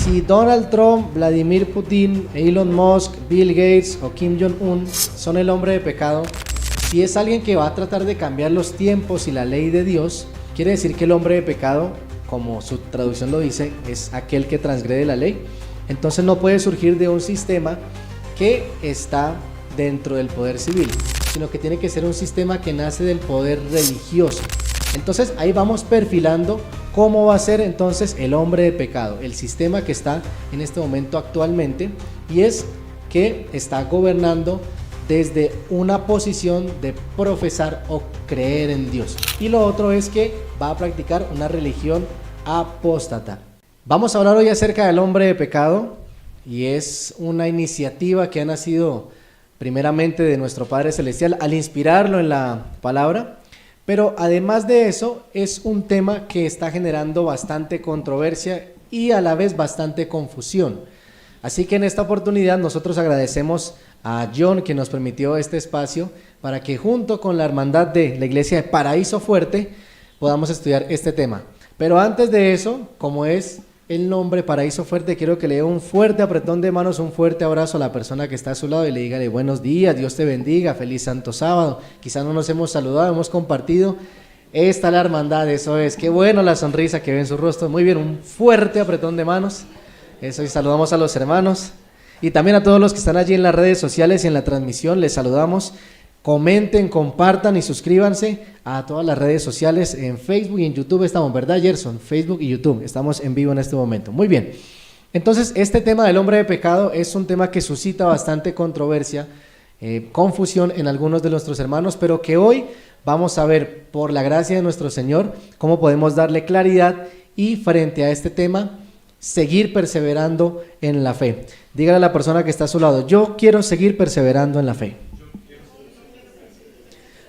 Si Donald Trump, Vladimir Putin, Elon Musk, Bill Gates o Kim Jong-un son el hombre de pecado, si es alguien que va a tratar de cambiar los tiempos y la ley de Dios, quiere decir que el hombre de pecado, como su traducción lo dice, es aquel que transgrede la ley. Entonces no puede surgir de un sistema que está dentro del poder civil, sino que tiene que ser un sistema que nace del poder religioso. Entonces ahí vamos perfilando cómo va a ser entonces el hombre de pecado, el sistema que está en este momento actualmente, y es que está gobernando desde una posición de profesar o creer en Dios. Y lo otro es que va a practicar una religión apóstata. Vamos a hablar hoy acerca del hombre de pecado, y es una iniciativa que ha nacido primeramente de nuestro Padre Celestial al inspirarlo en la palabra. Pero además de eso, es un tema que está generando bastante controversia y a la vez bastante confusión. Así que en esta oportunidad nosotros agradecemos a John que nos permitió este espacio para que junto con la hermandad de la iglesia de Paraíso Fuerte podamos estudiar este tema. Pero antes de eso, como es el nombre Paraíso Fuerte, quiero que le dé un fuerte apretón de manos, un fuerte abrazo a la persona que está a su lado y le diga buenos días, Dios te bendiga, feliz santo sábado. Quizás no nos hemos saludado, hemos compartido. Esta es la hermandad, eso es, qué bueno la sonrisa que ve en su rostro. Muy bien, un fuerte apretón de manos. Eso, y saludamos a los hermanos y también a todos los que están allí en las redes sociales y en la transmisión, les saludamos. Comenten, compartan y suscríbanse a todas las redes sociales. En Facebook y en YouTube estamos, ¿verdad, Gerson? Facebook y YouTube, estamos en vivo en este momento. Muy bien, entonces este tema del hombre de pecado es un tema que suscita bastante controversia, confusión en algunos de nuestros hermanos, pero que hoy vamos a ver, por la gracia de nuestro Señor, cómo podemos darle claridad y frente a este tema, seguir perseverando en la fe. Dígale a la persona que está a su lado, yo quiero seguir perseverando en la fe.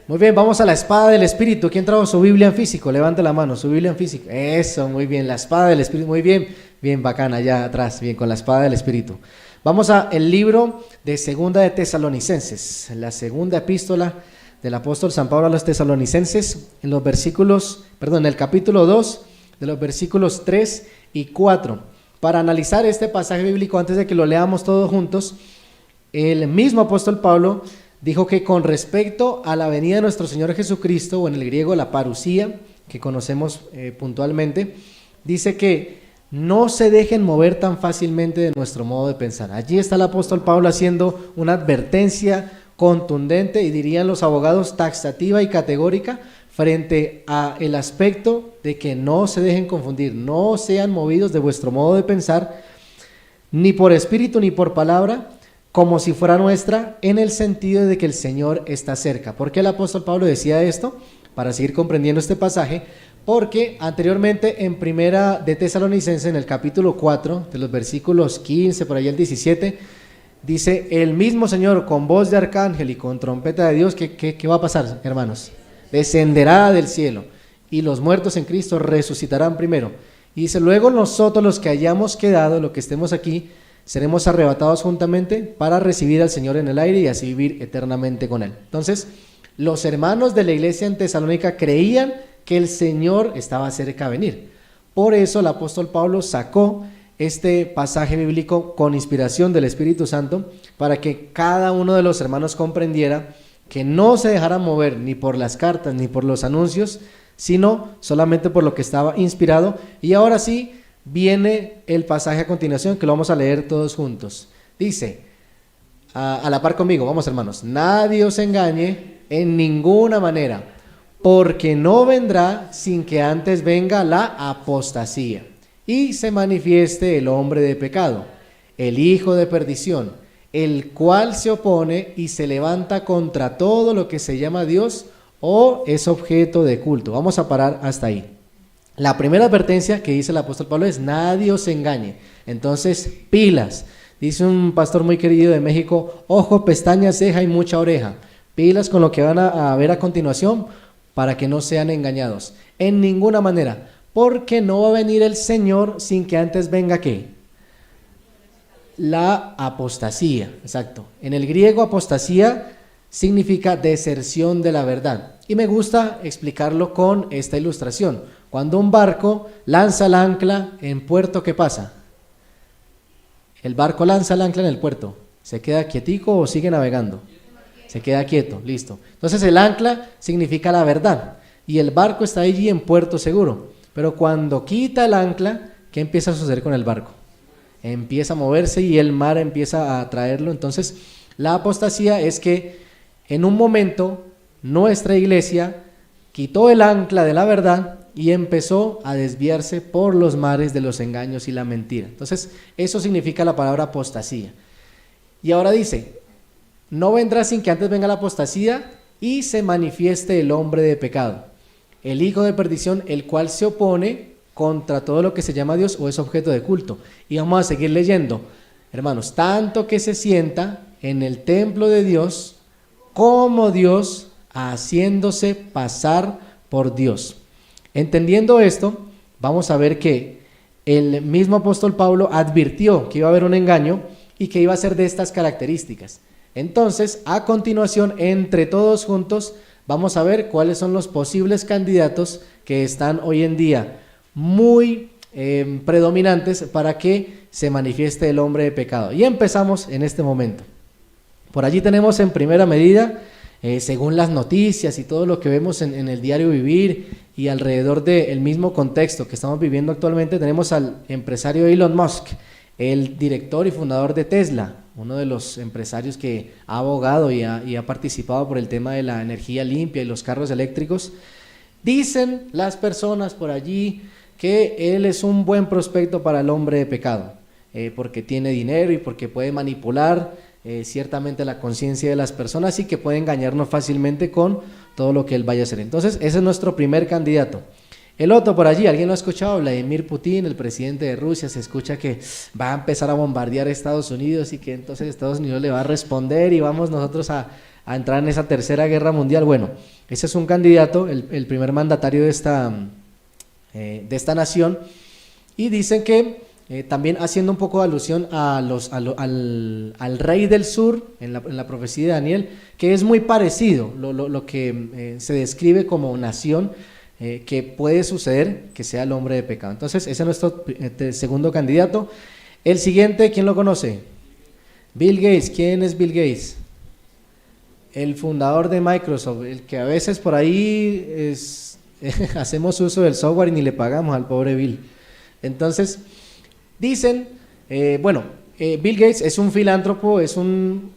Muy bien, vamos a la espada del Espíritu. ¿Quién trajo su Biblia en físico? Levante la mano, su Biblia en físico. Eso, muy bien, la espada del Espíritu. Muy bien, bien bacana, allá atrás, bien, con la espada del Espíritu. Vamos a el libro de Segunda de Tesalonicenses, la segunda epístola del apóstol San Pablo a los Tesalonicenses, en los versículos, en el capítulo 2, de los versículos 3 y 4. Para analizar este pasaje bíblico, antes de que lo leamos todos juntos, el mismo apóstol Pablo dijo que con respecto a la venida de nuestro Señor Jesucristo, o en el griego la parusía, que conocemos puntualmente, dice que no se dejen mover tan fácilmente de nuestro modo de pensar. Allí está el apóstol Pablo haciendo una advertencia contundente, y dirían los abogados taxativa y categórica, frente a el aspecto de que no se dejen confundir, no sean movidos de vuestro modo de pensar, ni por espíritu ni por palabra, como si fuera nuestra, en el sentido de que el Señor está cerca. ¿Por qué el apóstol Pablo decía esto? Para seguir comprendiendo este pasaje, porque anteriormente en Primera de Tesalonicenses, en el capítulo 4, de los versículos 15, por ahí el 17, dice, el mismo Señor con voz de arcángel y con trompeta de Dios, ¿qué va a pasar, hermanos? Descenderá del cielo, y los muertos en Cristo resucitarán primero. Y dice, luego nosotros los que hayamos quedado, los que estemos aquí, seremos arrebatados juntamente para recibir al Señor en el aire y así vivir eternamente con Él. Entonces, los hermanos de la iglesia en Tesalónica creían que el Señor estaba cerca de venir. Por eso el apóstol Pablo sacó este pasaje bíblico con inspiración del Espíritu Santo para que cada uno de los hermanos comprendiera que no se dejaran mover ni por las cartas ni por los anuncios, sino solamente por lo que estaba inspirado. Y ahora sí, viene el pasaje a continuación que lo vamos a leer todos juntos. Dice, a la par conmigo, vamos hermanos, nadie os engañe en ninguna manera, porque no vendrá sin que antes venga la apostasía y se manifieste el hombre de pecado, el hijo de perdición, el cual se opone y se levanta contra todo lo que se llama Dios o es objeto de culto. Vamos a parar hasta ahí. La primera advertencia que dice el apóstol Pablo es nadie os engañe. Entonces, pilas. Dice un pastor muy querido de México, ojo, pestaña, ceja y mucha oreja. Pilas con lo que van a ver a continuación para que no sean engañados. En ninguna manera, porque no va a venir el Señor sin que antes venga ¿qué? La apostasía, exacto. En el griego apostasía significa deserción de la verdad. Y me gusta explicarlo con esta ilustración. Cuando un barco lanza el ancla en puerto, ¿qué pasa? El barco lanza el ancla en el puerto. ¿Se queda quietico o sigue navegando? Se queda quieto, listo. Entonces el ancla significa la verdad y el barco está allí en puerto seguro. Pero cuando quita el ancla, ¿qué empieza a suceder con el barco? Empieza a moverse y el mar empieza a traerlo. Entonces la apostasía es que en un momento nuestra iglesia quitó el ancla de la verdad y empezó a desviarse por los mares de los engaños y la mentira. Entonces eso significa la palabra apostasía. Y ahora dice, no vendrá sin que antes venga la apostasía y se manifieste el hombre de pecado, el hijo de perdición, el cual se opone contra todo lo que se llama Dios o es objeto de culto. Y vamos a seguir leyendo, hermanos, tanto que se sienta en el templo de Dios como Dios, haciéndose pasar por Dios. Entendiendo esto, vamos a ver que el mismo apóstol Pablo advirtió que iba a haber un engaño y que iba a ser de estas características. Entonces, a continuación, entre todos juntos, vamos a ver cuáles son los posibles candidatos que están hoy en día muy predominantes para que se manifieste el hombre de pecado. Y empezamos en este momento. Por allí tenemos en primera medida, según las noticias y todo lo que vemos en el diario vivir y alrededor del mismo contexto que estamos viviendo actualmente, tenemos al empresario Elon Musk, el director y fundador de Tesla, uno de los empresarios que ha abogado y ha participado por el tema de la energía limpia y los carros eléctricos. Dicen las personas por allí que él es un buen prospecto para el hombre de pecado, porque tiene dinero y porque puede manipular ciertamente la conciencia de las personas y que puede engañarnos fácilmente con todo lo que él vaya a hacer. Entonces ese es nuestro primer candidato. El otro por allí, ¿alguien lo ha escuchado? Vladimir Putin, el presidente de Rusia, se escucha que va a empezar a bombardear a Estados Unidos y que entonces Estados Unidos le va a responder y vamos nosotros a entrar en esa tercera guerra mundial. Bueno, ese es un candidato, el primer mandatario de esta nación, y dicen que también haciendo un poco de alusión al rey del sur en la profecía de Daniel, que es muy parecido lo que se describe como nación, que puede suceder que sea el hombre de pecado. Entonces ese es nuestro segundo candidato. El siguiente, ¿quién lo conoce? Bill Gates. ¿Quién es Bill Gates? El fundador de Microsoft, el que a veces por ahí hacemos uso del software y ni le pagamos al pobre Bill. Entonces dicen, Bill Gates es un filántropo, es un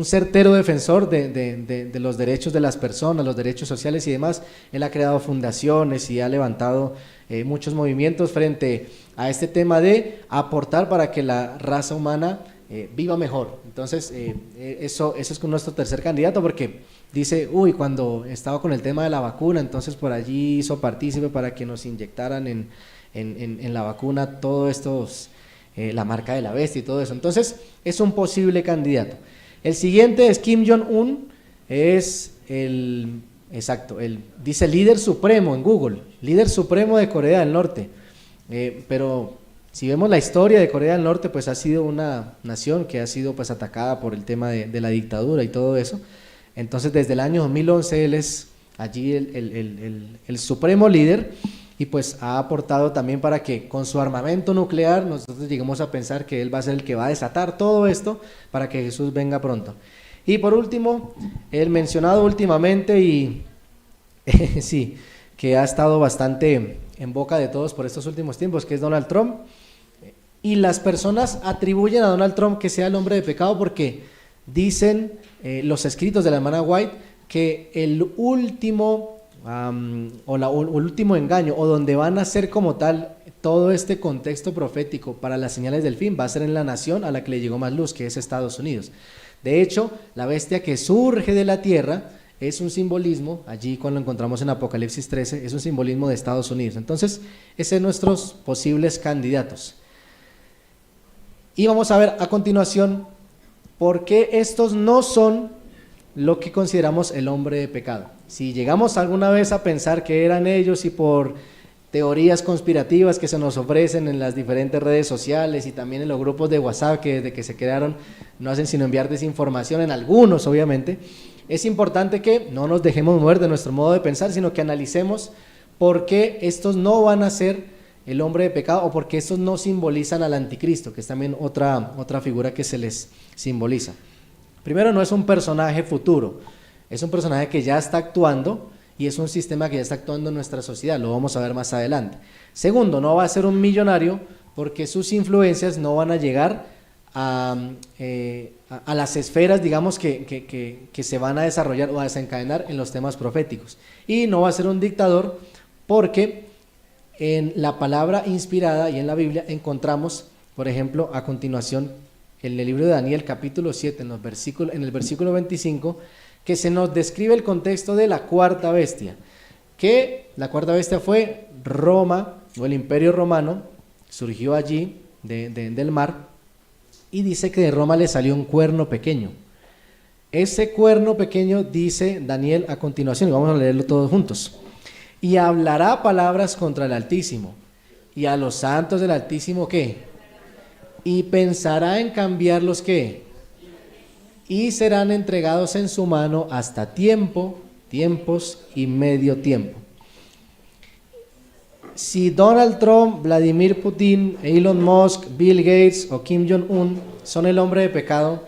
certero defensor de los derechos de las personas, los derechos sociales y demás. Él ha creado fundaciones y ha levantado muchos movimientos frente a este tema de aportar para que la raza humana viva mejor. Entonces eso es con nuestro tercer candidato, porque dice, cuando estaba con el tema de la vacuna, entonces por allí hizo partícipe para que nos inyectaran en la vacuna todo estos la marca de la bestia y todo eso. Entonces es un posible candidato. El siguiente es Kim Jong-un, es dice líder supremo en Google, líder supremo de Corea del Norte, pero si vemos la historia de Corea del Norte, pues ha sido una nación que ha sido pues atacada por el tema de la dictadura y todo eso. Entonces desde el año 2011 él es allí el supremo líder, y pues ha aportado también para que con su armamento nuclear nosotros lleguemos a pensar que él va a ser el que va a desatar todo esto para que Jesús venga pronto. Y por último, el mencionado últimamente y sí, que ha estado bastante en boca de todos por estos últimos tiempos, que es Donald Trump. Y las personas atribuyen a Donald Trump que sea el hombre de pecado porque dicen los escritos de la hermana White que el último último engaño, o donde van a ser como tal todo este contexto profético para las señales del fin, va a ser en la nación a la que le llegó más luz, que es Estados Unidos. De hecho, la bestia que surge de la tierra es un simbolismo, allí cuando lo encontramos en Apocalipsis 13, es un simbolismo de Estados Unidos. Entonces, ese son nuestros posibles candidatos. Y vamos a ver a continuación por qué estos no son lo que consideramos el hombre de pecado. Si llegamos alguna vez a pensar que eran ellos y por teorías conspirativas que se nos ofrecen en las diferentes redes sociales y también en los grupos de WhatsApp que desde que se crearon no hacen sino enviar desinformación, en algunos obviamente, es importante que no nos dejemos mover de nuestro modo de pensar, sino que analicemos por qué estos no van a ser el hombre de pecado o porque estos no simbolizan al anticristo, que es también otra figura que se les simboliza. Primero, no es un personaje futuro, es un personaje que ya está actuando y es un sistema que ya está actuando en nuestra sociedad, lo vamos a ver más adelante. Segundo, no va a ser un millonario porque sus influencias no van a llegar a las esferas, digamos, que se van a desarrollar o a desencadenar en los temas proféticos. Y no va a ser un dictador porque en la palabra inspirada y en la Biblia encontramos, por ejemplo, a continuación, en el libro de Daniel, capítulo 7, en el versículo 25, que se nos describe el contexto de la cuarta bestia, que la cuarta bestia fue Roma, o el imperio romano, surgió allí del mar, y dice que de Roma le salió un cuerno pequeño. Ese cuerno pequeño, dice Daniel a continuación, y vamos a leerlo todos juntos, y hablará palabras contra el Altísimo, y a los santos del Altísimo, ¿qué? Y pensará en cambiarlos, ¿qué? Y serán entregados en su mano hasta tiempos y medio tiempo. Si Donald Trump, Vladimir Putin, Elon Musk, Bill Gates o Kim Jong-un son el hombre de pecado,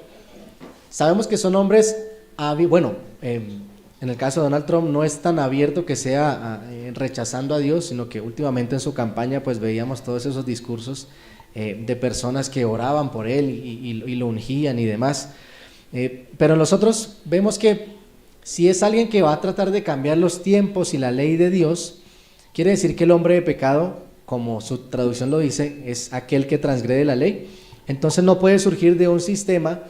sabemos que son hombres, en el caso de Donald Trump no es tan abierto que sea rechazando a Dios, sino que últimamente en su campaña pues veíamos todos esos discursos de personas que oraban por él y lo ungían y demás. Pero nosotros vemos que si es alguien que va a tratar de cambiar los tiempos y la ley de Dios, quiere decir que el hombre de pecado, como su traducción lo dice, es aquel que transgrede la ley. Entonces no puede surgir de un sistema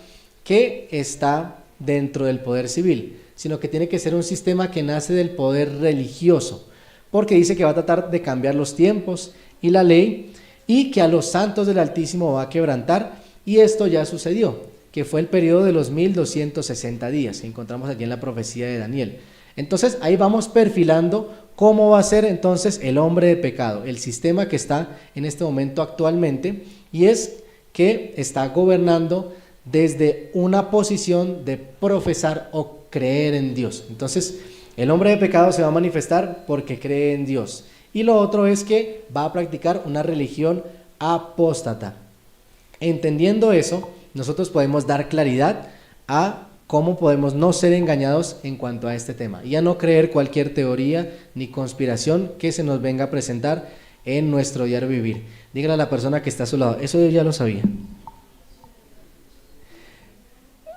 que está dentro del poder civil, sino que tiene que ser un sistema que nace del poder religioso, porque dice que va a tratar de cambiar los tiempos y la ley, y que a los santos del Altísimo va a quebrantar, y esto ya sucedió, que fue el periodo de los 1260 días, que encontramos aquí en la profecía de Daniel. Entonces ahí vamos perfilando cómo va a ser entonces el hombre de pecado, el sistema que está en este momento actualmente, y es que está gobernando desde una posición de profesar o creer en Dios. Entonces el hombre de pecado se va a manifestar porque cree en Dios, y lo otro es que va a practicar una religión apóstata. Entendiendo eso, nosotros podemos dar claridad a cómo podemos no ser engañados en cuanto a este tema y a no creer cualquier teoría ni conspiración que se nos venga a presentar en nuestro diario vivir. Dígale a la persona que está a su lado, eso yo ya lo sabía.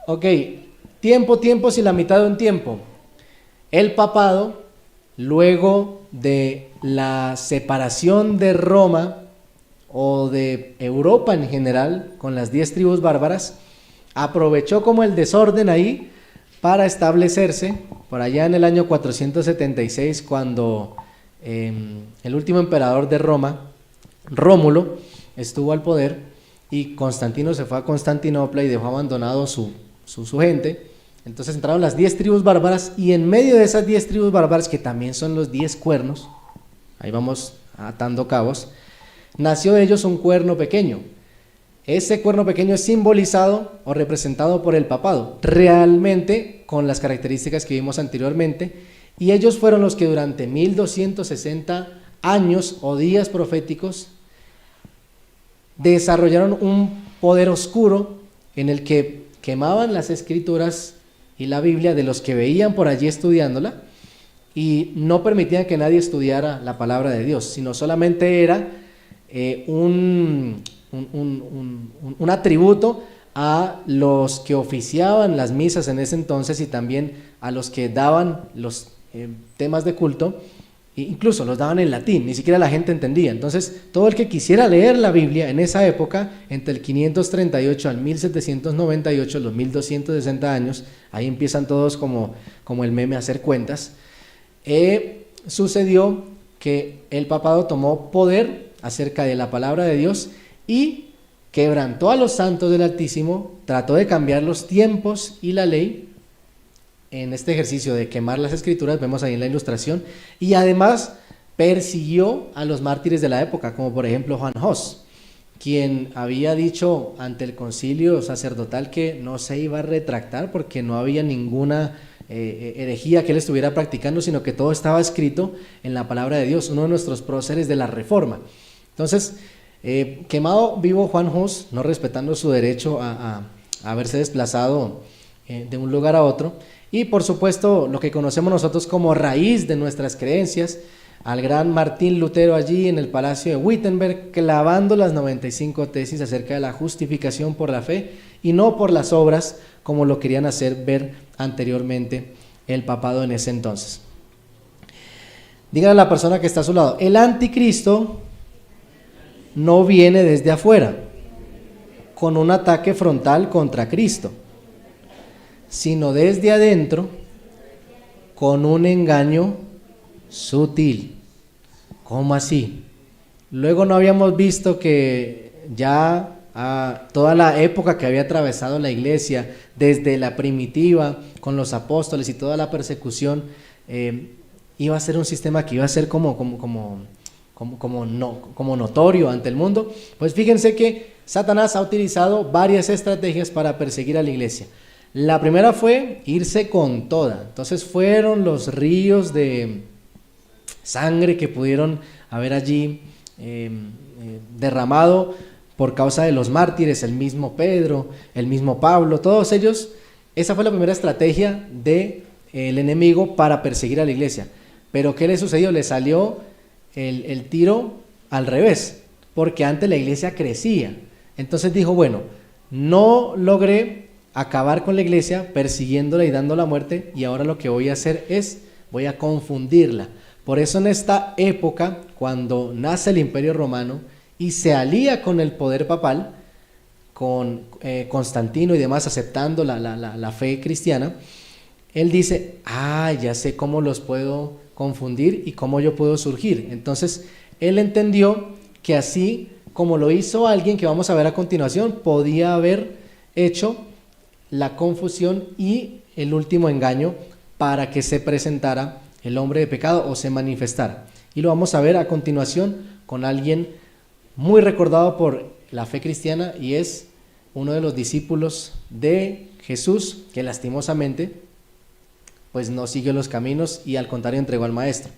Ok, tiempos y la mitad de un tiempo. El papado, luego de la separación de Roma o de Europa en general con las 10 tribus bárbaras, aprovechó como el desorden ahí para establecerse por allá en el año 476, cuando el último emperador de Roma, Rómulo, estuvo al poder y Constantino se fue a Constantinopla y dejó abandonado su gente. Entonces entraron las 10 tribus bárbaras, y en medio de esas 10 tribus bárbaras, que también son los 10 cuernos, ahí vamos atando cabos, nació de ellos un cuerno pequeño. Ese cuerno pequeño es simbolizado o representado por el papado, realmente con las características que vimos anteriormente, y ellos fueron los que durante 1260 años o días proféticos desarrollaron un poder oscuro en el que quemaban las escrituras y la Biblia de los que veían por allí estudiándola, y no permitían que nadie estudiara la palabra de Dios, sino solamente era un atributo a los que oficiaban las misas en ese entonces y también a los que daban los temas de culto, e incluso los daban en latín, ni siquiera la gente entendía. Entonces todo el que quisiera leer la Biblia en esa época, entre el 538 al 1798, los 1260 años, ahí empiezan todos como el meme a hacer cuentas, sucedió que el papado tomó poder acerca de la palabra de Dios y quebrantó a los santos del Altísimo, trató de cambiar los tiempos y la ley en este ejercicio de quemar las escrituras, vemos ahí en la ilustración, y además persiguió a los mártires de la época, como por ejemplo Juan Hus, quien había dicho ante el concilio sacerdotal que no se iba a retractar porque no había ninguna herejía que él estuviera practicando, sino que todo estaba escrito en la palabra de Dios, uno de nuestros próceres de la Reforma. Entonces, quemado vivo Juan Hus, no respetando su derecho a haberse desplazado de un lugar a otro, y por supuesto lo que conocemos nosotros como raíz de nuestras creencias, al gran Martín Lutero allí en el Palacio de Wittenberg, clavando las 95 tesis acerca de la justificación por la fe y no por las obras, como lo querían hacer ver anteriormente el papado en ese entonces. Díganle a la persona que está a su lado, el anticristo no viene desde afuera, con un ataque frontal contra Cristo, sino desde adentro, con un engaño sutil. ¿Cómo así? Luego no habíamos visto que ya toda la época que había atravesado la iglesia, desde la primitiva, con los apóstoles y toda la persecución, iba a ser un sistema que iba a ser como notorio ante el mundo. Pues fíjense que Satanás ha utilizado varias estrategias para perseguir a la iglesia. La primera fue irse con toda. Entonces fueron los ríos de sangre que pudieron haber allí derramado por causa de los mártires, el mismo Pedro, el mismo Pablo, todos ellos. Esa fue la primera estrategia del enemigo para perseguir a la iglesia. Pero ¿qué le sucedió? Le salió el tiro al revés, porque antes la iglesia crecía. Entonces dijo, bueno, no logré acabar con la iglesia persiguiéndola y dando la muerte, y ahora lo que voy a hacer es, voy a confundirla. Por eso en esta época, cuando nace el Imperio Romano y se alía con el poder papal, con Constantino y demás, aceptando la fe cristiana, él dice, ya sé cómo los puedo confundir y cómo yo puedo surgir. Entonces, él entendió que así como lo hizo alguien que vamos a ver a continuación, podía haber hecho la confusión y el último engaño para que se presentara el hombre de pecado o se manifestara. Y lo vamos a ver a continuación con alguien muy recordado por la fe cristiana, y es uno de los discípulos de Jesús que lastimosamente pues no siguió los caminos y al contrario entregó al maestro.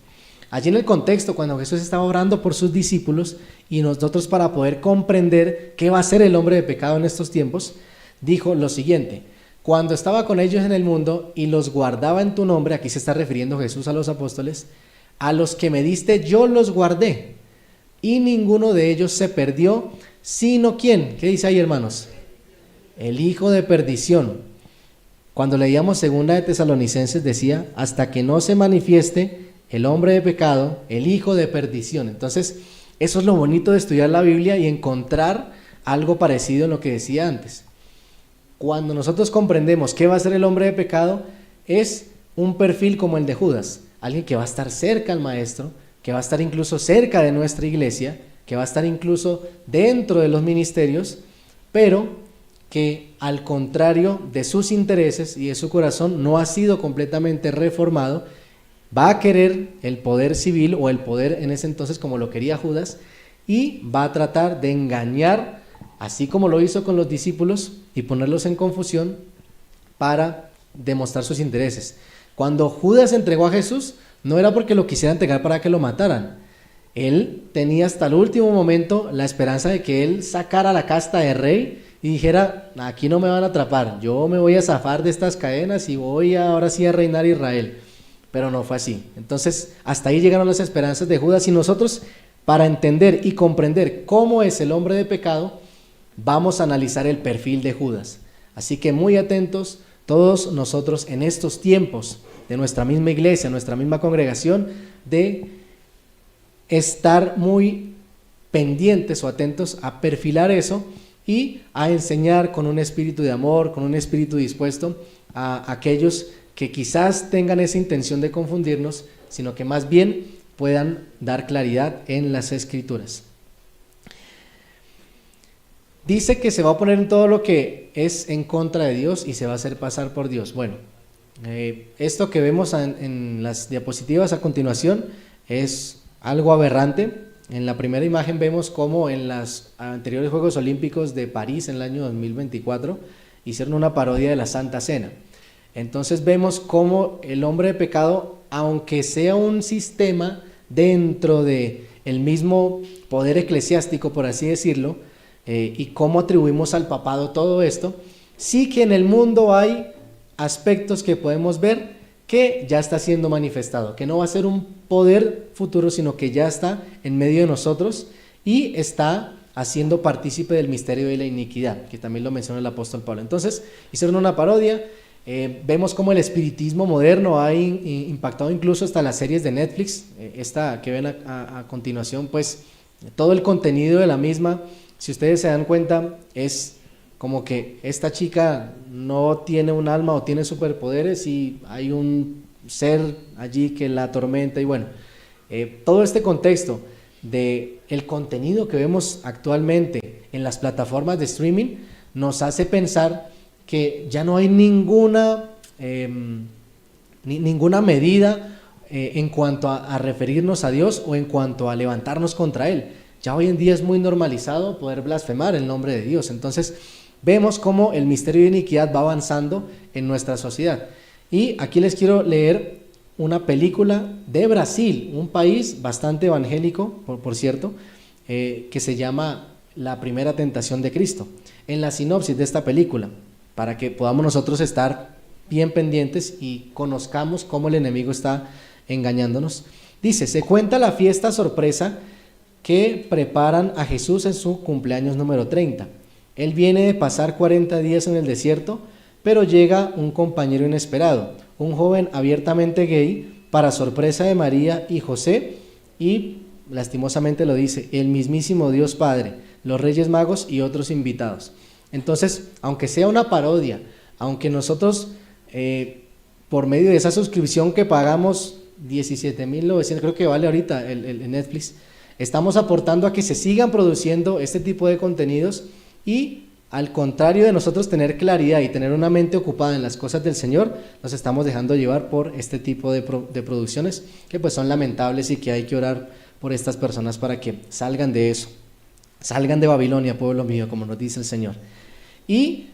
Allí en el contexto, cuando Jesús estaba orando por sus discípulos y nosotros para poder comprender qué va a ser el hombre de pecado en estos tiempos, dijo lo siguiente: cuando estaba con ellos en el mundo y los guardaba en tu nombre, aquí se está refiriendo Jesús a los apóstoles, a los que me diste yo los guardé, y ninguno de ellos se perdió, sino ¿quién? ¿Qué dice ahí, hermanos? El hijo de perdición. Cuando leíamos segunda de Tesalonicenses decía, hasta que no se manifieste el hombre de pecado, el hijo de perdición. Entonces, eso es lo bonito de estudiar la Biblia y encontrar algo parecido en lo que decía antes. Cuando nosotros comprendemos qué va a ser el hombre de pecado, es un perfil como el de Judas, alguien que va a estar cerca al maestro, que va a estar incluso cerca de nuestra iglesia, que va a estar incluso dentro de los ministerios, pero que al contrario de sus intereses y de su corazón no ha sido completamente reformado, va a querer el poder civil o el poder en ese entonces como lo quería Judas, y va a tratar de engañar, así como lo hizo con los discípulos, y ponerlos en confusión para demostrar sus intereses. Cuando Judas entregó a Jesús, no era porque lo quisiera entregar para que lo mataran. Él tenía hasta el último momento la esperanza de que él sacara la casta de rey y dijera, aquí no me van a atrapar, yo me voy a zafar de estas cadenas y voy ahora sí a reinar Israel. Pero no fue así. Entonces, hasta ahí llegaron las esperanzas de Judas, y nosotros, para entender y comprender cómo es el hombre de pecado, vamos a analizar el perfil de Judas. Así que muy atentos todos nosotros en estos tiempos de nuestra misma iglesia, nuestra misma congregación, de estar muy pendientes o atentos a perfilar eso y a enseñar con un espíritu de amor, con un espíritu dispuesto a aquellos que quizás tengan esa intención de confundirnos, sino que más bien puedan dar claridad en las Escrituras. Dice que se va a poner en todo lo que es en contra de Dios y se va a hacer pasar por Dios. Bueno, esto que vemos en las diapositivas a continuación es algo aberrante. En la primera imagen vemos cómo en los anteriores Juegos Olímpicos de París en el año 2024 hicieron una parodia de la Santa Cena. Entonces vemos cómo el hombre de pecado, aunque sea un sistema dentro de el mismo poder eclesiástico, por así decirlo, y cómo atribuimos al papado todo esto, sí que en el mundo hay aspectos que podemos ver que ya está siendo manifestado, que no va a ser un poder futuro, sino que ya está en medio de nosotros y está haciendo partícipe del misterio de la iniquidad, que también lo menciona el apóstol Pablo. Entonces, hicieron una parodia, vemos cómo el espiritismo moderno ha impactado incluso hasta las series de Netflix, esta que ven a continuación, pues todo el contenido de la misma, si ustedes se dan cuenta, es como que esta chica no tiene un alma o tiene superpoderes y hay un ser allí que la atormenta y bueno, todo este contexto de el contenido que vemos actualmente en las plataformas de streaming nos hace pensar que ya no hay ninguna medida en cuanto a referirnos a Dios o en cuanto a levantarnos contra Él. Ya hoy en día es muy normalizado poder blasfemar el nombre de Dios. Entonces vemos cómo el misterio de iniquidad va avanzando en nuestra sociedad. Y aquí les quiero leer una película de Brasil, un país bastante evangélico, por cierto, que se llama La primera tentación de Cristo. En la sinopsis de esta película, para que podamos nosotros estar bien pendientes y conozcamos cómo el enemigo está engañándonos. Dice, se cuenta la fiesta sorpresa que preparan a Jesús en su cumpleaños número 30. Él viene de pasar 40 días en el desierto, pero llega un compañero inesperado, un joven abiertamente gay, para sorpresa de María y José, y lastimosamente lo dice, el mismísimo Dios Padre, los Reyes Magos y otros invitados. Entonces, aunque sea una parodia, aunque nosotros por medio de esa suscripción que pagamos 17.900, creo que vale ahorita el Netflix, estamos aportando a que se sigan produciendo este tipo de contenidos y al contrario de nosotros tener claridad y tener una mente ocupada en las cosas del Señor, nos estamos dejando llevar por este tipo de producciones que pues son lamentables y que hay que orar por estas personas para que salgan de eso, salgan de Babilonia, pueblo mío, como nos dice el Señor. Y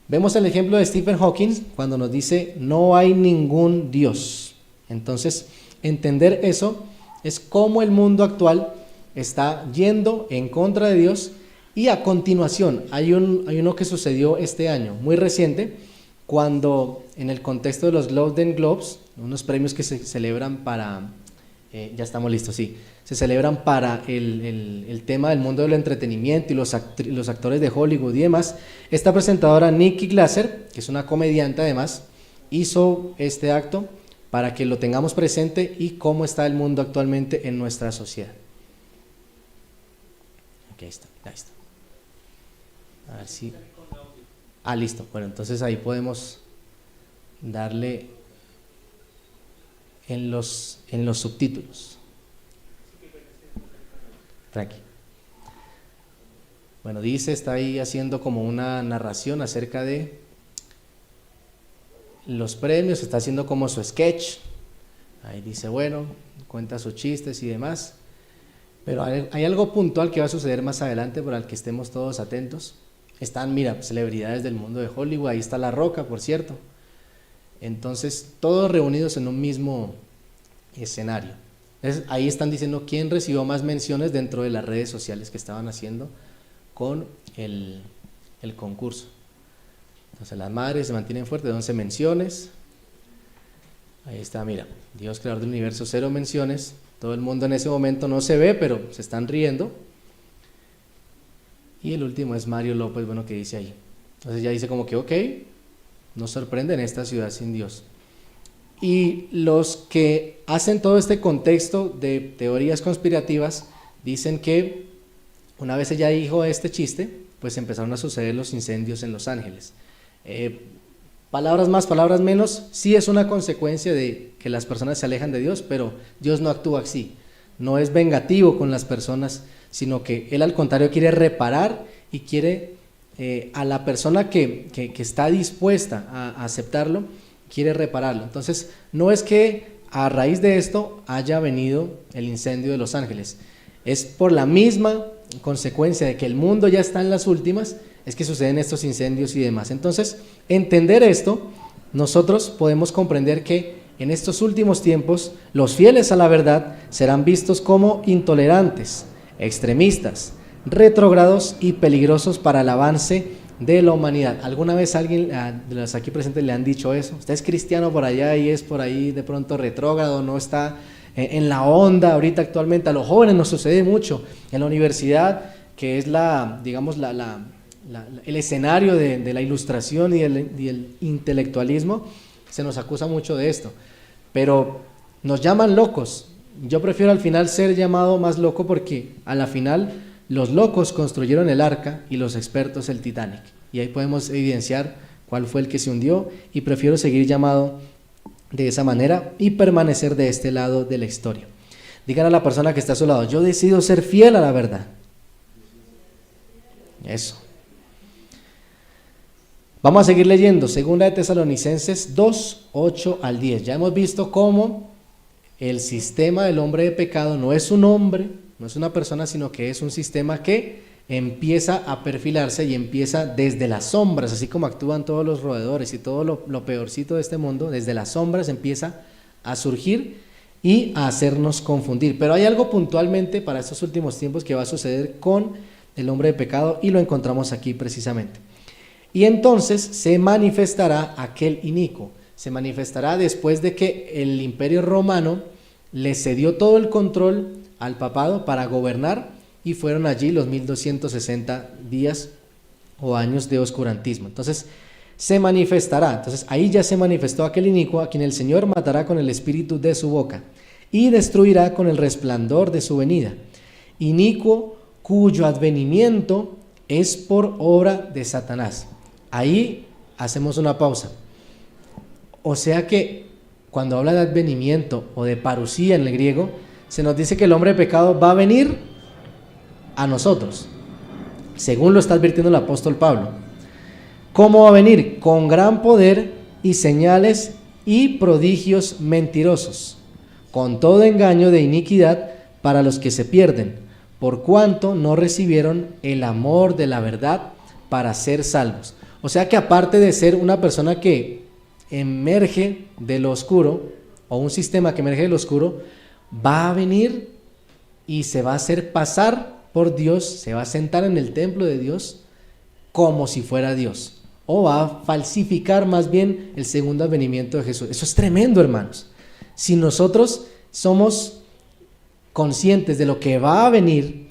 vemos el ejemplo de Stephen Hawking cuando nos dice, no hay ningún Dios. Entonces, entender eso es cómo el mundo actual está yendo en contra de Dios. Y a continuación, hay uno que sucedió este año, muy reciente, cuando en el contexto de los Golden Globes, unos premios que se celebran para, ya estamos listos, sí, se celebran para el tema del mundo del entretenimiento y los actores de Hollywood y demás, esta presentadora Nikki Glaser, que es una comediante además, hizo este acto para que lo tengamos presente y cómo está el mundo actualmente en nuestra sociedad. Aquí está, ahí está. A ver si... listo. Bueno, entonces ahí podemos darle en los subtítulos. Tranqui. Bueno, dice, está ahí haciendo como una narración acerca de los premios, está haciendo como su sketch. Ahí dice, bueno, cuenta sus chistes y demás. Pero hay algo puntual que va a suceder más adelante para el que estemos todos atentos. Están, mira, celebridades del mundo de Hollywood, ahí está La Roca, por cierto. Entonces, todos reunidos en un mismo escenario. Entonces, ahí están diciendo quién recibió más menciones dentro de las redes sociales que estaban haciendo con el concurso. Entonces, las madres se mantienen fuertes, 11 menciones. Ahí está, mira, Dios creador del universo, 0 menciones. Todo el mundo en ese momento no se ve, pero se están riendo. Y el último es Mario López, bueno, que dice ahí. Entonces ya dice como que, ok, nos sorprende en esta ciudad sin Dios. Y los que hacen todo este contexto de teorías conspirativas dicen que una vez ella dijo este chiste, pues empezaron a suceder los incendios en Los Ángeles. Palabras más, palabras menos, sí es una consecuencia de que las personas se alejan de Dios, pero Dios no actúa así. No es vengativo con las personas, sino que Él al contrario quiere reparar y quiere a la persona que está dispuesta a aceptarlo, quiere repararlo. Entonces, no es que a raíz de esto haya venido el incendio de Los Ángeles, es por la misma consecuencia de que el mundo ya está en las últimas, es que suceden estos incendios y demás. Entonces, entender esto, nosotros podemos comprender que en estos últimos tiempos, los fieles a la verdad serán vistos como intolerantes, extremistas, retrógrados y peligrosos para el avance de la humanidad. ¿Alguna vez alguien de los aquí presentes le han dicho eso? Usted es cristiano por allá y es por ahí de pronto retrógrado, no está en la onda ahorita actualmente. A los jóvenes nos sucede mucho. En la universidad, que es digamos, el escenario de la ilustración y el intelectualismo, se nos acusa mucho de esto. Pero nos llaman locos. Yo prefiero al final ser llamado más loco porque a la final los locos construyeron el arca y los expertos el Titanic. Y ahí podemos evidenciar cuál fue el que se hundió, y prefiero seguir llamado de esa manera y permanecer de este lado de la historia. Digan a la persona que está a su lado: yo decido ser fiel a la verdad. Eso. Vamos a seguir leyendo, 2 de Tesalonicenses 2, 8 al 10. Ya hemos visto cómo el sistema del hombre de pecado no es un hombre, no es una persona, sino que es un sistema que empieza a perfilarse y empieza desde las sombras, así como actúan todos los roedores y todo lo peorcito de este mundo. Desde las sombras empieza a surgir y a hacernos confundir. Pero hay algo puntualmente para estos últimos tiempos que va a suceder con el hombre de pecado, y lo encontramos aquí precisamente. Y entonces se manifestará aquel inicuo, se manifestará después de que el imperio romano le cedió todo el control al papado para gobernar, y fueron allí los 1260 días o años de oscurantismo. Entonces se manifestará, entonces ahí ya se manifestó aquel inicuo, a quien el Señor matará con el espíritu de su boca y destruirá con el resplandor de su venida. Inicuo cuyo advenimiento es por obra de Satanás. Ahí hacemos una pausa. O sea que cuando habla de advenimiento o de parusía en el griego, se nos dice que el hombre de pecado va a venir a nosotros, según lo está advirtiendo el apóstol Pablo. ¿Cómo va a venir? Con gran poder y señales y prodigios mentirosos, con todo engaño de iniquidad para los que se pierden, por cuanto no recibieron el amor de la verdad para ser salvos. O sea que aparte de ser una persona que emerge de lo oscuro, o un sistema que emerge de lo oscuro, va a venir y se va a hacer pasar por Dios, se va a sentar en el templo de Dios como si fuera Dios, o va a falsificar más bien el segundo advenimiento de Jesús. Eso es tremendo, hermanos. Si nosotros somos conscientes de lo que va a venir,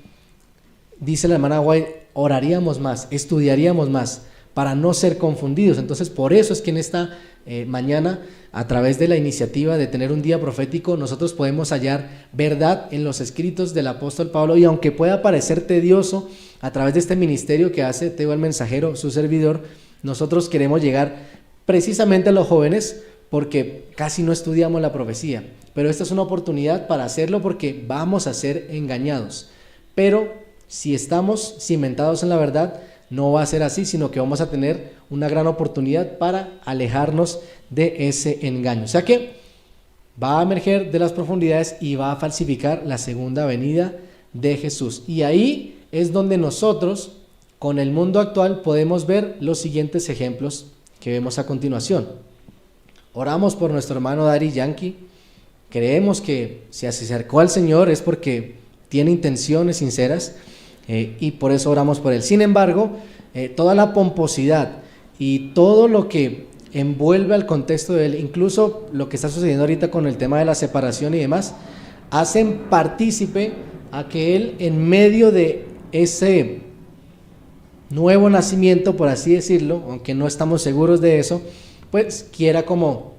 dice la hermana White, oraríamos más, estudiaríamos más para no ser confundidos. Entonces, por eso es que en esta mañana, a través de la iniciativa de tener un día profético, nosotros podemos hallar verdad en los escritos del apóstol Pablo, y aunque pueda parecer tedioso, a través de este ministerio que hace Teo el Mensajero, su servidor, nosotros queremos llegar precisamente a los jóvenes, porque casi no estudiamos la profecía, pero esta es una oportunidad para hacerlo, porque vamos a ser engañados. Pero si estamos cimentados en la verdad, no va a ser así, sino que vamos a tener una gran oportunidad para alejarnos de ese engaño. O sea que va a emerger de las profundidades y va a falsificar la segunda venida de Jesús. Y ahí es donde nosotros, con el mundo actual, podemos ver los siguientes ejemplos que vemos a continuación. Oramos por nuestro hermano Daddy Yankee. Creemos que si se acercó al Señor es porque tiene intenciones sinceras, y por eso oramos por él. Sin embargo, toda la pomposidad y todo lo que envuelve al contexto de él, incluso lo que está sucediendo ahorita con el tema de la separación y demás, hacen partícipe a que él, en medio de ese nuevo nacimiento, por así decirlo, aunque no estamos seguros de eso, pues quiera como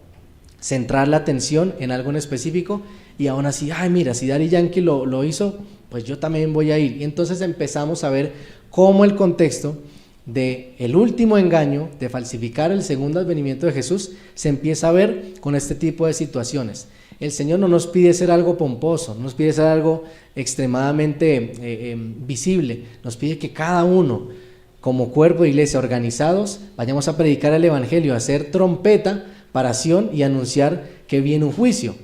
centrar la atención en algo en específico, y aún así, ay mira, si Daddy Yankee lo hizo, pues yo también voy a ir. Y entonces empezamos a ver cómo el contexto de el último engaño, de falsificar el segundo advenimiento de Jesús, se empieza a ver con este tipo de situaciones. El Señor no nos pide ser algo pomposo, no nos pide ser algo extremadamente visible, nos pide que cada uno, como cuerpo de iglesia organizados, vayamos a predicar el evangelio, a hacer trompeta para Sión y anunciar que viene un juicio.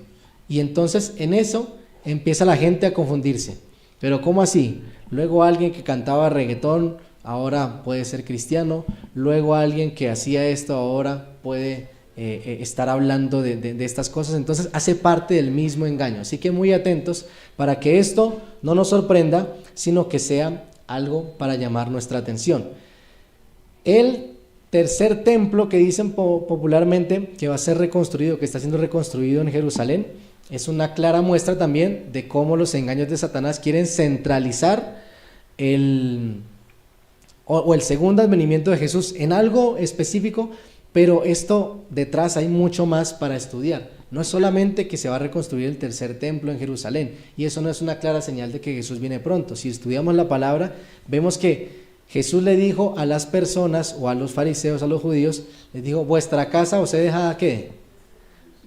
Y entonces en eso empieza la gente a confundirse. Pero ¿cómo así? Luego alguien que cantaba reggaetón ahora puede ser cristiano, luego alguien que hacía esto ahora puede estar hablando de estas cosas. Entonces hace parte del mismo engaño. Así que muy atentos para que esto no nos sorprenda, sino que sea algo para llamar nuestra atención. El tercer templo que dicen popularmente que va a ser reconstruido, que está siendo reconstruido en Jerusalén, es una clara muestra también de cómo los engaños de Satanás quieren centralizar el segundo advenimiento de Jesús en algo específico, pero esto detrás hay mucho más para estudiar. No es solamente que se va a reconstruir el tercer templo en Jerusalén, y eso no es una clara señal de que Jesús viene pronto. Si estudiamos la palabra, vemos que Jesús le dijo a las personas, o a los fariseos, a los judíos, les dijo: vuestra casa os he dejado, ¿qué?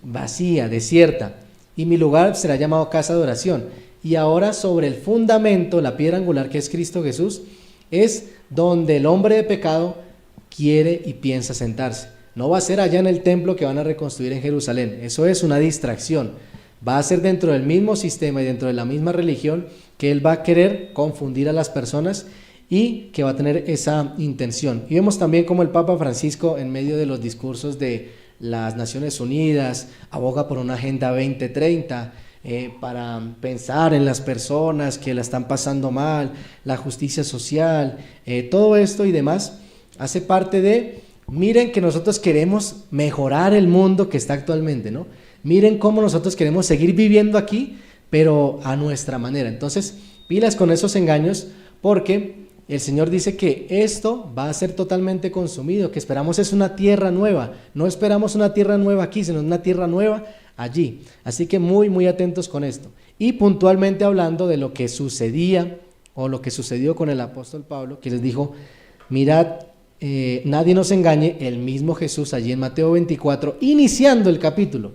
Vacía, desierta, y mi lugar será llamado casa de oración. Y ahora sobre el fundamento, la piedra angular que es Cristo Jesús, es donde el hombre de pecado quiere y piensa sentarse. No va a ser allá en el templo que van a reconstruir en Jerusalén, eso es una distracción. Va a ser dentro del mismo sistema y dentro de la misma religión que él va a querer confundir a las personas y que va a tener esa intención. Y vemos también como el Papa Francisco, en medio de los discursos de las Naciones Unidas, aboga por una Agenda 2030, para pensar en las personas que la están pasando mal, la justicia social, todo esto y demás, hace parte de, miren que nosotros queremos mejorar el mundo que está actualmente, ¿no? Miren cómo nosotros queremos seguir viviendo aquí, pero a nuestra manera. Entonces, pilas con esos engaños, porque el Señor dice que esto va a ser totalmente consumido, que esperamos es una tierra nueva. No esperamos una tierra nueva aquí, sino una tierra nueva allí. Así que muy atentos con esto. Y puntualmente hablando de lo que sucedía, o lo que sucedió con el apóstol Pablo, que les dijo: mirad, nadie nos engañe. El mismo Jesús allí en Mateo 24, iniciando el capítulo,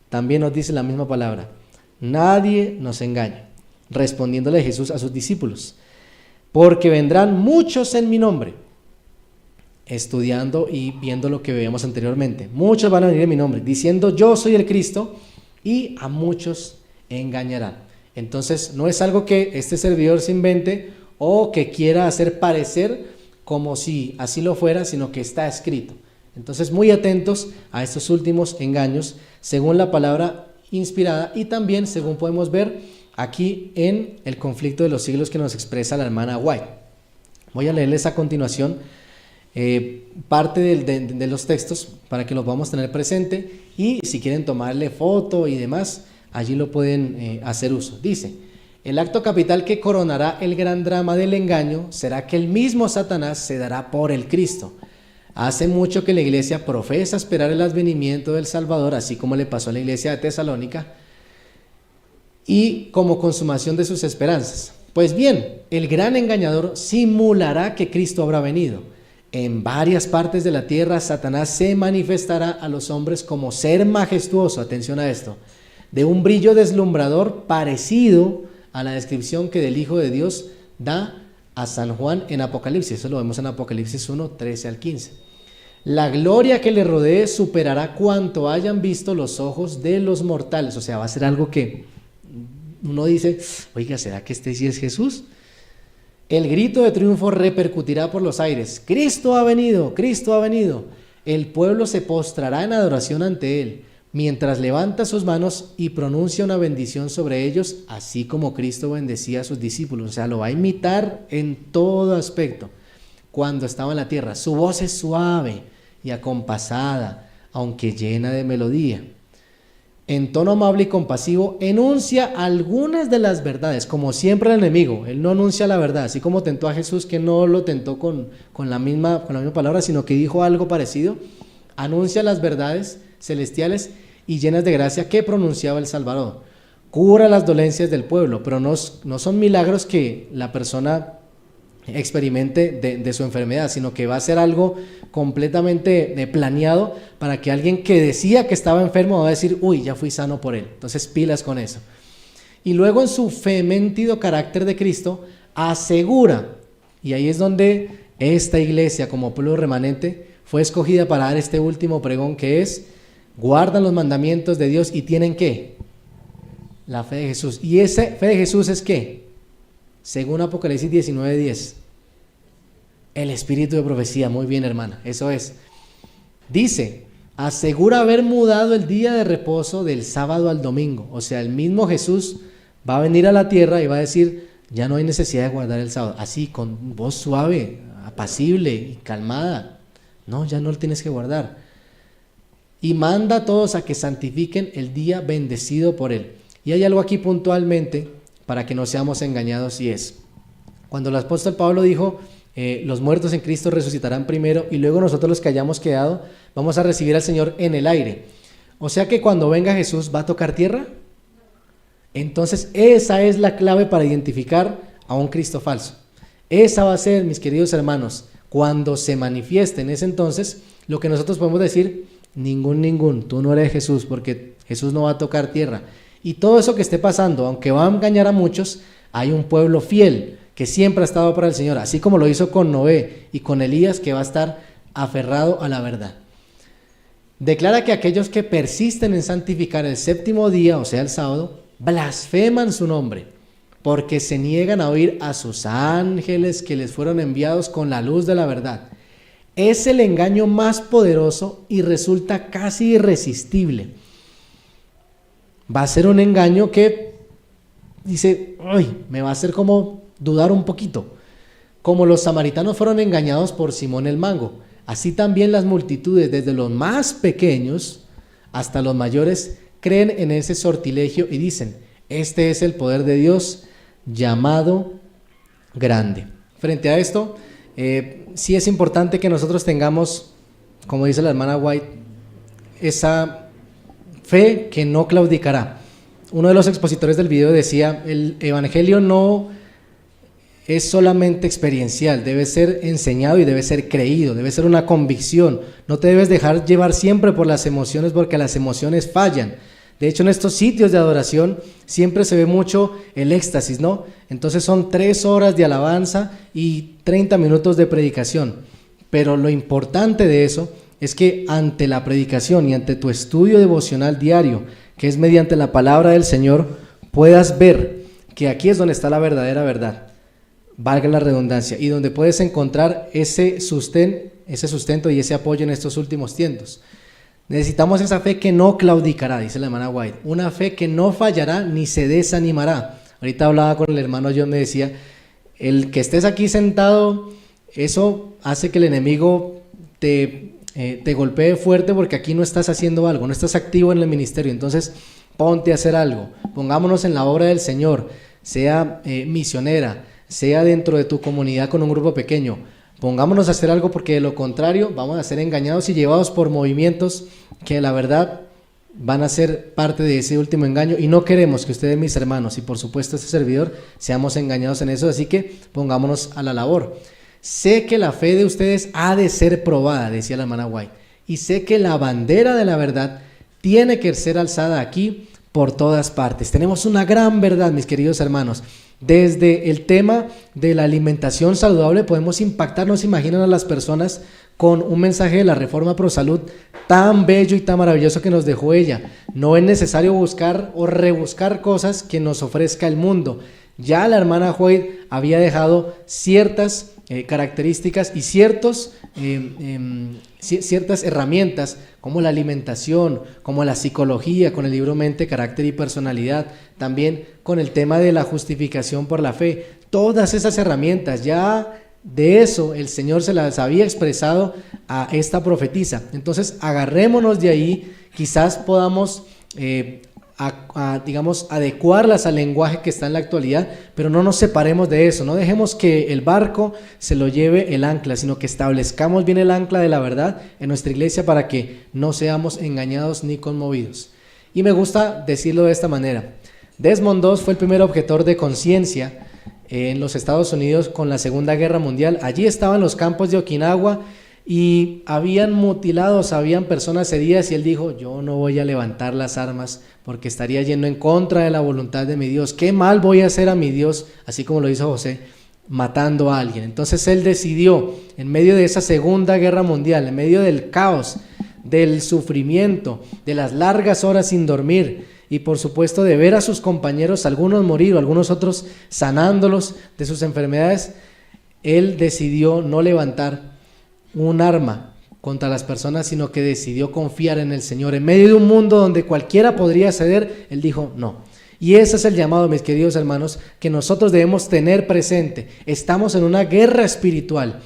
también nos dice la misma palabra: nadie nos engaña, respondiéndole Jesús a sus discípulos: porque vendrán muchos en mi nombre, estudiando y viendo lo que veíamos anteriormente. Muchos van a venir en mi nombre, diciendo: yo soy el Cristo, y a muchos engañarán. Entonces no es algo que este servidor se invente o que quiera hacer parecer como si así lo fuera, sino que está escrito. Entonces muy atentos a estos últimos engaños, según la palabra inspirada, y también según podemos ver aquí en el conflicto de los siglos que nos expresa la hermana White. Voy a leerles a continuación parte de los textos para que los vamos a tener presente, y si quieren tomarle foto y demás, allí lo pueden hacer uso. Dice: el acto capital que coronará el gran drama del engaño será que el mismo Satanás se dará por el Cristo. Hace mucho que la iglesia profesa esperar el advenimiento del Salvador, así como le pasó a la iglesia de Tesalónica, y como consumación de sus esperanzas. Pues bien, el gran engañador simulará que Cristo habrá venido. En varias partes de la tierra, Satanás se manifestará a los hombres como ser majestuoso, atención a esto, de un brillo deslumbrador parecido a la descripción que del Hijo de Dios da a San Juan en Apocalipsis. Eso lo vemos en Apocalipsis 1, 13 al 15. La gloria que le rodee superará cuanto hayan visto los ojos de los mortales. O sea, va a ser algo que uno dice: oiga, ¿será que este sí es Jesús? El grito de triunfo repercutirá por los aires: Cristo ha venido, Cristo ha venido. El pueblo se postrará en adoración ante él, mientras levanta sus manos y pronuncia una bendición sobre ellos, así como Cristo bendecía a sus discípulos. O sea, lo va a imitar en todo aspecto cuando estaba en la tierra. Su voz es suave y acompasada, aunque llena de melodía. En tono amable y compasivo, enuncia algunas de las verdades, como siempre el enemigo. Él no anuncia la verdad, así como tentó a Jesús, que no lo tentó con la misma palabra, sino que dijo algo parecido. Anuncia las verdades celestiales y llenas de gracia que pronunciaba el Salvador. Cura las dolencias del pueblo, pero no son milagros que la persona experimente de su enfermedad, sino que va a ser algo completamente planeado para que alguien que decía que estaba enfermo va a decir: uy, ya fui sano por él. Entonces pilas con eso. Y luego, en su fementido carácter de Cristo, asegura, y ahí es donde esta iglesia como pueblo remanente fue escogida para dar este último pregón, que es: guardan los mandamientos de Dios y tienen ¿qué? La fe de Jesús. ¿Y esa fe de Jesús es qué? Según Apocalipsis 19:10, el espíritu de profecía. Muy bien, hermana, eso es. Dice: asegura haber mudado el día de reposo del sábado al domingo. O sea, el mismo Jesús va a venir a la tierra y va a decir, ya no hay necesidad de guardar el sábado. Así, con voz suave, apacible y calmada. No, ya no lo tienes que guardar. Y manda a todos a que santifiquen el día bendecido por él. Y hay algo aquí puntualmente para que no seamos engañados, y es, cuando el apóstol Pablo dijo, los muertos en Cristo resucitarán primero y luego nosotros los que hayamos quedado vamos a recibir al Señor en el aire. O sea que cuando venga Jesús, ¿va a tocar tierra? Entonces esa es la clave para identificar a un Cristo falso. Esa va a ser, mis queridos hermanos, cuando se manifieste en ese entonces, lo que nosotros podemos decir, ningún, tú no eres Jesús, porque Jesús no va a tocar tierra. Y todo eso que esté pasando, aunque va a engañar a muchos, hay un pueblo fiel que siempre ha estado para el Señor, así como lo hizo con Noé y con Elías, que va a estar aferrado a la verdad. Declara que aquellos que persisten en santificar el séptimo día, o sea el sábado, blasfeman su nombre, porque se niegan a oír a sus ángeles que les fueron enviados con la luz de la verdad. Es el engaño más poderoso y resulta casi irresistible. Va a ser un engaño que dice, ay, me va a hacer como dudar un poquito. Como los samaritanos fueron engañados por Simón el Mago, así también las multitudes, desde los más pequeños hasta los mayores, creen en ese sortilegio y dicen, este es el poder de Dios llamado grande. Frente a esto, sí es importante que nosotros tengamos, como dice la hermana White, esa fe que no claudicará. Uno de los expositores del video decía, el evangelio no es solamente experiencial, debe ser enseñado y debe ser creído, debe ser una convicción. No te debes dejar llevar siempre por las emociones, porque las emociones fallan. De hecho, en estos sitios de adoración siempre se ve mucho el éxtasis, ¿no? Entonces son 3 horas de alabanza y 30 minutos de predicación. Pero lo importante de eso es que ante la predicación y ante tu estudio devocional diario, que es mediante la palabra del Señor, puedas ver que aquí es donde está la verdadera verdad, valga la redundancia, y donde puedes encontrar ese sustento y ese apoyo en estos últimos tiempos. Necesitamos esa fe que no claudicará, dice la hermana White, una fe que no fallará ni se desanimará. Ahorita hablaba con el hermano John, me decía, el que estés aquí sentado, eso hace que el enemigo te golpee fuerte, porque aquí no estás haciendo algo, no estás activo en el ministerio. Entonces ponte a hacer algo, pongámonos en la obra del Señor, sea misionera, sea dentro de tu comunidad con un grupo pequeño. Pongámonos a hacer algo, porque de lo contrario vamos a ser engañados y llevados por movimientos que la verdad van a ser parte de ese último engaño, y no queremos que ustedes, mis hermanos, y por supuesto este servidor, seamos engañados en eso. Así que pongámonos a la labor. Sé que la fe de ustedes ha de ser probada, decía la hermana White, y sé que la bandera de la verdad tiene que ser alzada aquí por todas partes. Tenemos una gran verdad, mis queridos hermanos. Desde el tema de la alimentación saludable podemos impactarnos, imaginan a las personas con un mensaje de la Reforma Pro Salud tan bello y tan maravilloso que nos dejó ella. No es necesario buscar o rebuscar cosas que nos ofrezca el mundo. Ya la hermana White había dejado ciertas características y ciertas herramientas, como la alimentación, como la psicología, con el libro Mente, Carácter y Personalidad, también con el tema de la justificación por la fe. Todas esas herramientas, ya de eso el Señor se las había expresado a esta profetisa. Entonces agarrémonos de ahí, quizás podamos digamos, adecuarlas al lenguaje que está en la actualidad, pero no nos separemos de eso. No dejemos que el barco se lo lleve el ancla, sino que establezcamos bien el ancla de la verdad en nuestra iglesia, para que no seamos engañados ni conmovidos. Y me gusta decirlo de esta manera: Desmond II fue el primer objetor de conciencia en los Estados Unidos con la Segunda Guerra Mundial. Allí estaban los campos de Okinawa y habían mutilados, habían personas heridas, y él dijo: yo no voy a levantar las armas porque estaría yendo en contra de la voluntad de mi Dios. ¿Qué mal voy a hacer a mi Dios? Así como lo hizo José, matando a alguien. Entonces él decidió, en medio de esa Segunda Guerra Mundial, en medio del caos, del sufrimiento, de las largas horas sin dormir, y por supuesto de ver a sus compañeros, algunos morir, algunos otros sanándolos de sus enfermedades, él decidió no levantar un arma contra las personas, sino que decidió confiar en el Señor. En medio de un mundo donde cualquiera podría ceder, Él dijo no. Y ese es el llamado, mis queridos hermanos, que nosotros debemos tener presente. Estamos en una guerra espiritual.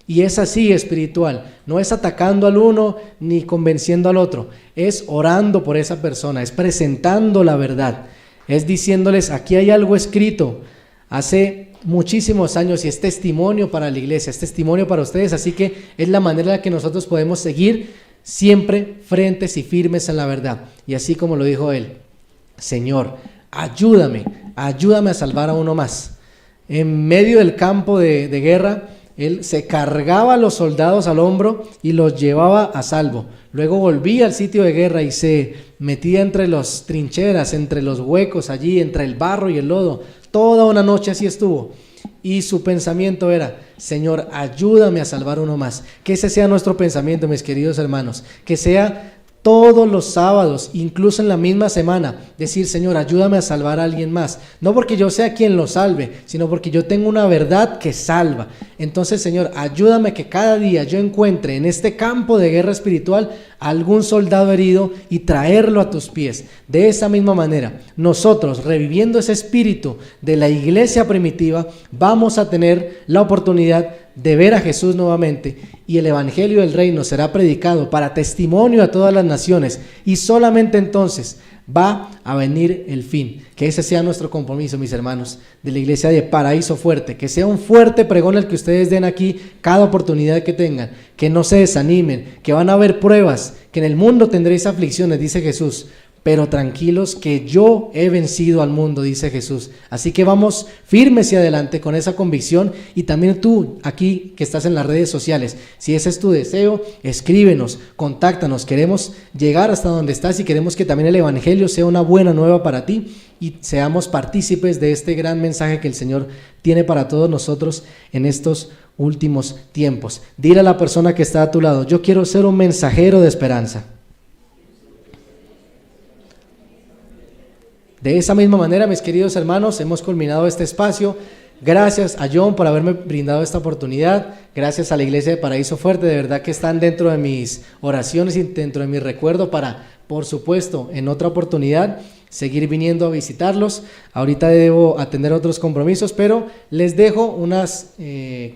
Y es así espiritual, no es atacando al uno ni convenciendo al otro, es orando por esa persona, es presentando la verdad, es diciéndoles aquí hay algo escrito hace muchísimos años y es testimonio para la iglesia, es testimonio para ustedes, así que es la manera en la que nosotros podemos seguir siempre frentes y firmes en la verdad. Y así como lo dijo él, Señor, ayúdame a salvar a uno más. En medio del campo de guerra, él se cargaba a los soldados al hombro y los llevaba a salvo. Luego volvía al sitio de guerra y se metía entre las trincheras, entre los huecos allí, entre el barro y el lodo. Toda una noche así estuvo. Y su pensamiento era, Señor, ayúdame a salvar uno más. Que ese sea nuestro pensamiento, mis queridos hermanos. Que sea todos los sábados, incluso en la misma semana, decir, Señor, ayúdame a salvar a alguien más. No porque yo sea quien lo salve, sino porque yo tengo una verdad que salva. Entonces, Señor, ayúdame que cada día yo encuentre en este campo de guerra espiritual a algún soldado herido y traerlo a tus pies. De esa misma manera, nosotros, reviviendo ese espíritu de la iglesia primitiva, vamos a tener la oportunidad de ver a Jesús nuevamente y el evangelio del reino será predicado para testimonio a todas las naciones y solamente entonces va a venir el fin. Que ese sea nuestro compromiso, mis hermanos, de la iglesia de Paraíso Fuerte, que sea un fuerte pregón el que ustedes den aquí cada oportunidad que tengan, que no se desanimen, que van a haber pruebas, que en el mundo tendréis aflicciones, dice Jesús, pero tranquilos que yo he vencido al mundo, dice Jesús. Así que vamos firmes y adelante con esa convicción y también tú aquí que estás en las redes sociales, si ese es tu deseo, escríbenos, contáctanos, queremos llegar hasta donde estás y queremos que también el evangelio sea una buena nueva para ti y seamos partícipes de este gran mensaje que el Señor tiene para todos nosotros en estos últimos tiempos. Dile a la persona que está a tu lado, yo quiero ser un mensajero de esperanza. De esa misma manera, mis queridos hermanos, hemos culminado este espacio. Gracias a John por haberme brindado esta oportunidad. Gracias a la Iglesia de Paraíso Fuerte. De verdad que están dentro de mis oraciones y dentro de mi recuerdo para, por supuesto, en otra oportunidad, seguir viniendo a visitarlos. Ahorita debo atender otros compromisos, pero les dejo unas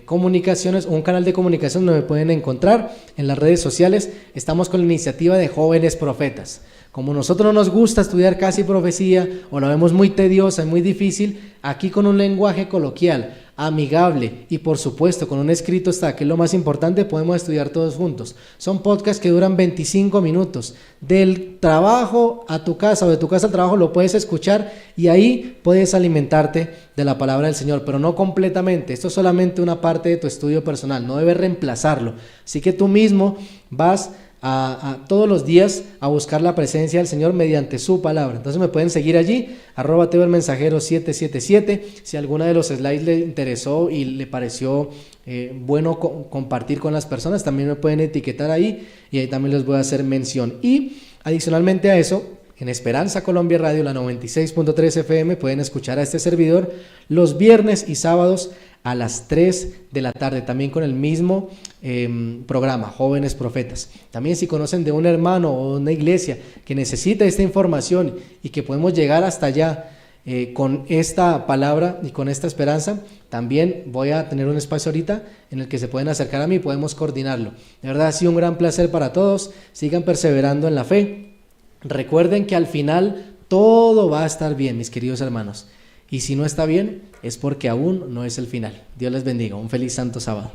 comunicaciones, un canal de comunicación donde me pueden encontrar en las redes sociales. Estamos con la iniciativa de Jóvenes Profetas. Como nosotros no nos gusta estudiar casi profecía o la vemos muy tediosa y muy difícil, aquí con un lenguaje coloquial, amigable y por supuesto con un escrito está, que es lo más importante, podemos estudiar todos juntos. Son podcasts que duran 25 minutos. Del trabajo a tu casa o de tu casa al trabajo lo puedes escuchar y ahí puedes alimentarte de la palabra del Señor, pero no completamente. Esto es solamente una parte de tu estudio personal, no debes reemplazarlo. Así que tú mismo vas a todos los días a buscar la presencia del Señor mediante su palabra. Entonces me pueden seguir allí, @teoelmensajero777. Si alguna de los slides le interesó y le pareció bueno compartir con las personas, también me pueden etiquetar ahí y ahí también les voy a hacer mención. Y adicionalmente a eso, en Esperanza Colombia Radio, la 96.3 FM, pueden escuchar a este servidor los viernes y sábados a las 3 de la tarde, también con el mismo programa, Jóvenes Profetas. También si conocen de un hermano o una iglesia que necesita esta información y que podemos llegar hasta allá con esta palabra y con esta esperanza, también voy a tener un espacio ahorita en el que se pueden acercar a mí y podemos coordinarlo. De verdad ha sido un gran placer para todos, sigan perseverando en la fe. Recuerden que al final todo va a estar bien, mis queridos hermanos. Y si no está bien, es porque aún no es el final. Dios les bendiga. Un feliz santo sábado.